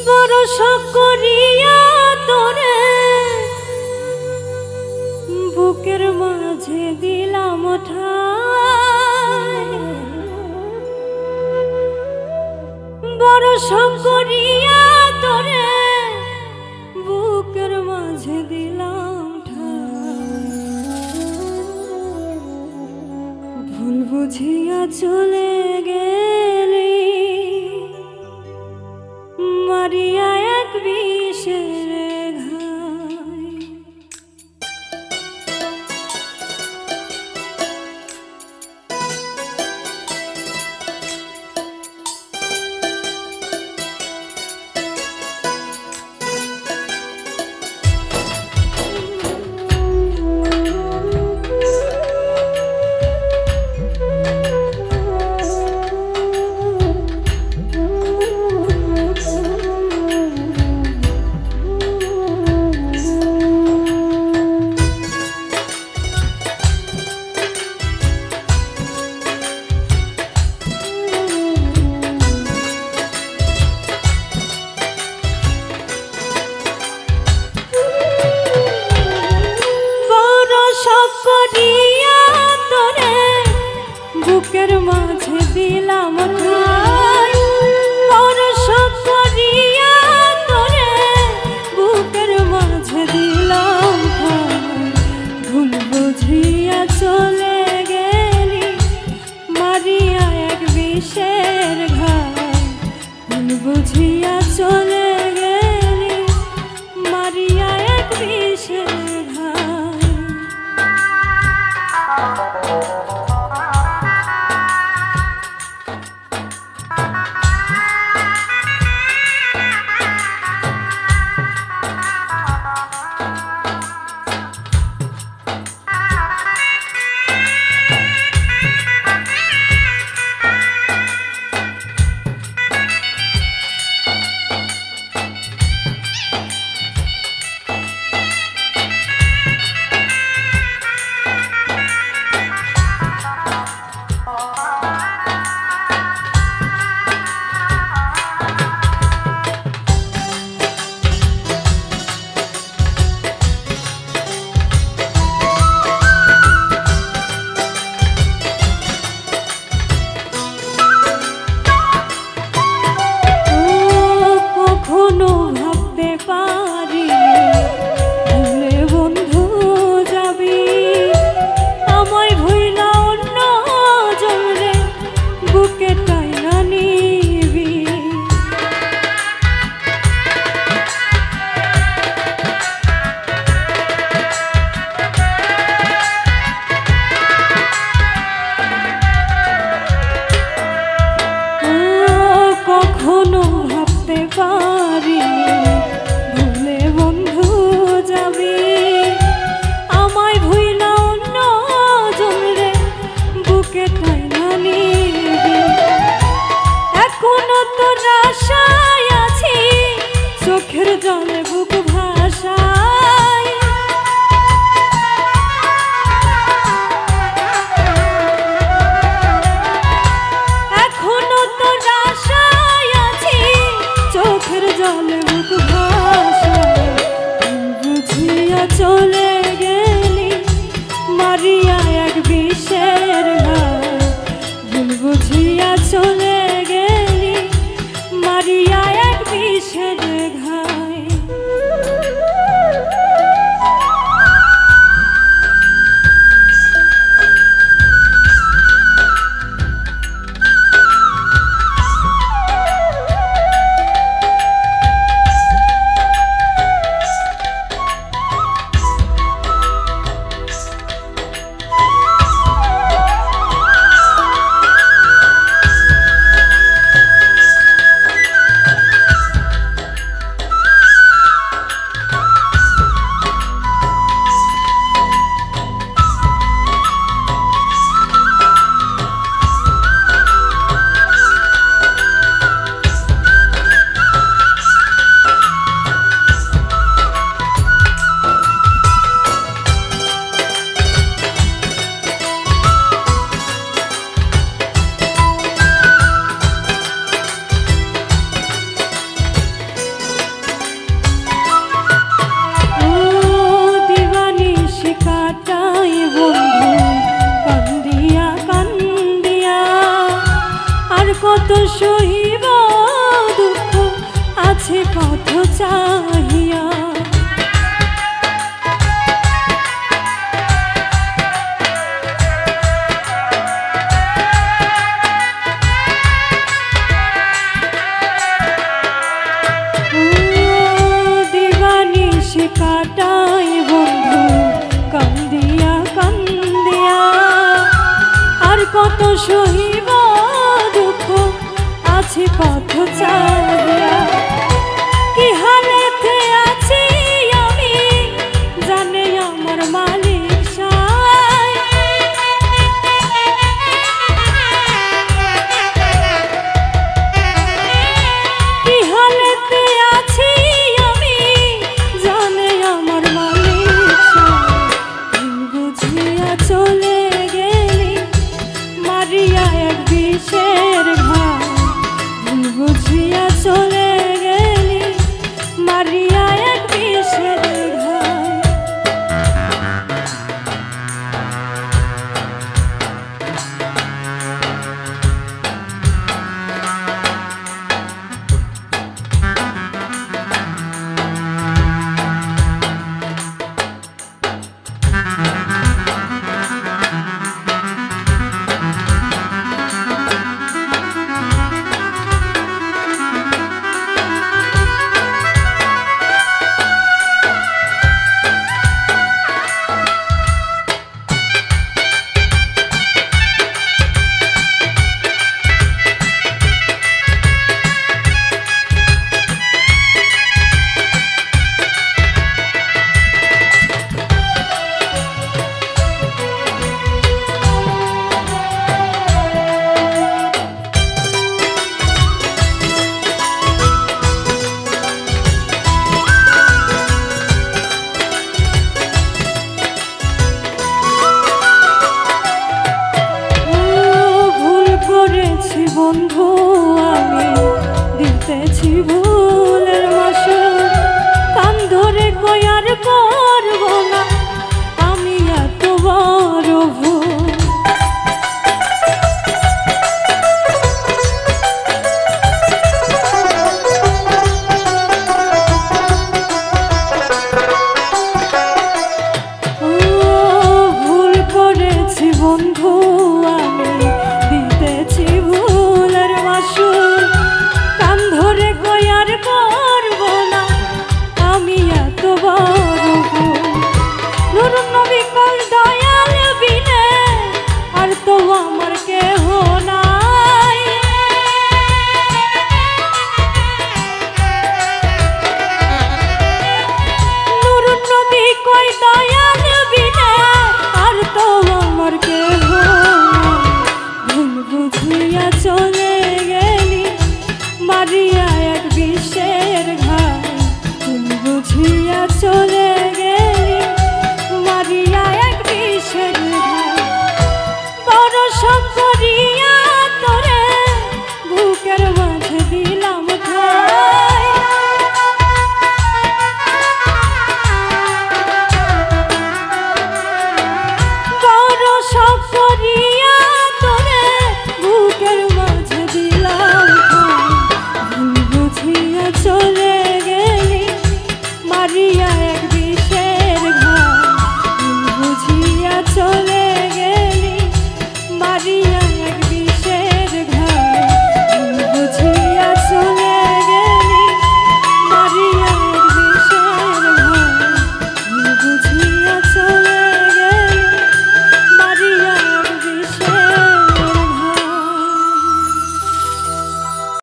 বড় শখ করিয়া তোরে বুকের মাঝে দিলাম ঠাই, বড় শখ করিয়া তোরে বুকের মাঝে দিলাম ঠাই, ভুল বুঝিয়া চলে গেলি মারিয়া এক বিষের ঘাই। বুকের মাঝে দিলাম ঠাই, বড় শখ করিয়া তোরে বুকের মাঝে দিলাম ঠাই, ভুল বুঝিয়া চলে গেলি মারিয়া এক বিষের ঘাই, ভুল বুঝিয়া চলে গেলি মারিয়া এক বিষের ঘাই। কখনো ভাবতে পারিনি ভুলে বন্ধু যাবি, আমায় ভুইলা অন্য জনরে বুকে টাইনা নিবি। এখনো তোর আশায় আছি চোখের জলে বুক ভাসায়, এখনো তোর আশায় আছি চোখের জলে বুক ভাসায়, বুঝিয়া চলে গেলি মারিয়া এক বিষের ঘাই, ভুল বুঝিয়া চলে গেলি মারিয়া এক বিষের ঘাই। কত সহিব দুঃখ আছে পথ চাহিয়া। দিবানিশি কাটাই বন্ধু কান্দিয়া কান্দিয়া, আর কত সহিব দুঃখ আছে পথ চাহিয়া। কি হালেতে আছি আমি জানে আমার মালিক সাই, কি হালেতে আছি আমি জানে আমার মালিক সাই। বুঝিয়া চলে গেলি মারিয়া এক বিষের ঘাই, বুঝিয়া চলে গেলি মারিয়া এক বিষের ঘাই। বন্ধু আমি দিতেছি ভুলের মাসুল, কান ধরে কয়ার করব না আমি এত বড় ভুল। ভুল করেছি বন্ধু আমি দিতেছি ভুলের মাসুল, কান ধরে কয়ার করব না আমি এত বড় ভুল। নুরুন নবী কল দয়াল বিনে আর তো আমার কেহ নাই, নুরুন নবী কই দয়াল বিনে আর তো আমার কেহ নাই। ভুল বুঝিয়া চলে গেলি মারিয়া এক বিষের ঘাই, ভুল বুঝিয়া চলে গেলি মারিয়া এক বিষের ঘাই। বড় শঙ্করিয়া তোরে বুকের মাঝে দিলাম